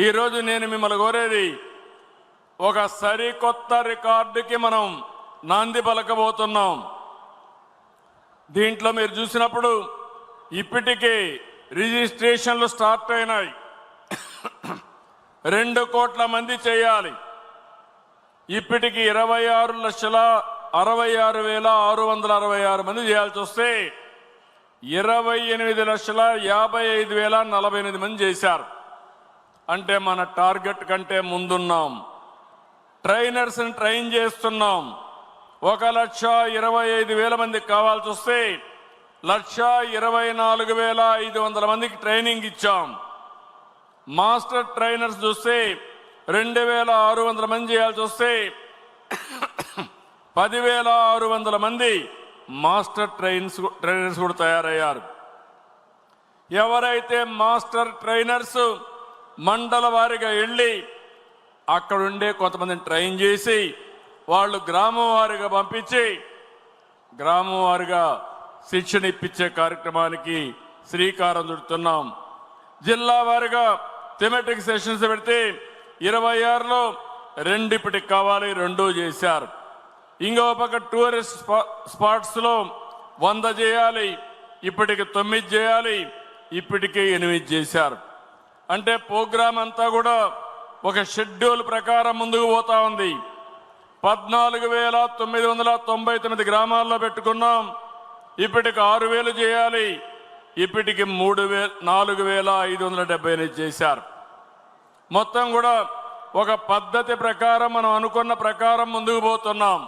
ఈరోజు నేను మిమ్మల్ని కోరేది ఒక సరికొత్త రికార్డుకి మనం నాంది పలకబోతున్నాం. దీంట్లో మీరు చూసినప్పుడు ఇప్పటికే రిజిస్ట్రేషన్లు స్టార్ట్ అయినాయి. 2 కోట్ల మంది చేయాలి. ఇప్పటికి 26,66,666 మంది చేయాల్సి వస్తే 28,55,048 మంది చేశారు. అంటే మన టార్గెట్ కంటే ముందున్నాం. ట్రైనర్స్ని ట్రైన్ చేస్తున్నాం. 1,25,000 మందికి కావాల్సి వస్తే 1,24,500 మందికి ట్రైనింగ్ ఇచ్చాం. మాస్టర్ ట్రైనర్స్ చూస్తే 2,600 మంది చేయాల్సి వస్తే 10,600 మంది మాస్టర్ ట్రైనర్స్ కూడా తయారయ్యారు. ఎవరైతే మాస్టర్ ట్రైనర్స్ మండల వారిగా వెళ్ళి అక్కడుండే కొంతమందిని ట్రైన్ చేసి వాళ్ళు గ్రామం వారిగా పంపించి గ్రామం వారిగా శిక్షణ ఇప్పించే కార్యక్రమానికి శ్రీకారం చుడుతున్నాం. జిల్లా వారిగా థెమెటిక్ సెషన్స్ పెడితే 26లో 2 ఇప్పటికి కావాలి, 2 చేశారు. ఇంకో పక్క టూరిస్ట్ స్పాట్స్లో 100 చేయాలి, ఇప్పటికి 9 చేయాలి, ఇప్పటికే 8 చేశారు. అంటే ప్రోగ్రాం అంతా కూడా ఒక షెడ్యూల్ ప్రకారం ముందుకు పోతా ఉంది. 14,999 గ్రామాల్లో పెట్టుకున్నాం. ఇప్పటికి 6,000 చేయాలి, ఇప్పటికి 4,578 చేశారు. మొత్తం కూడా ఒక పద్ధతి ప్రకారం మనం అనుకున్న ప్రకారం ముందుకు పోతున్నాం.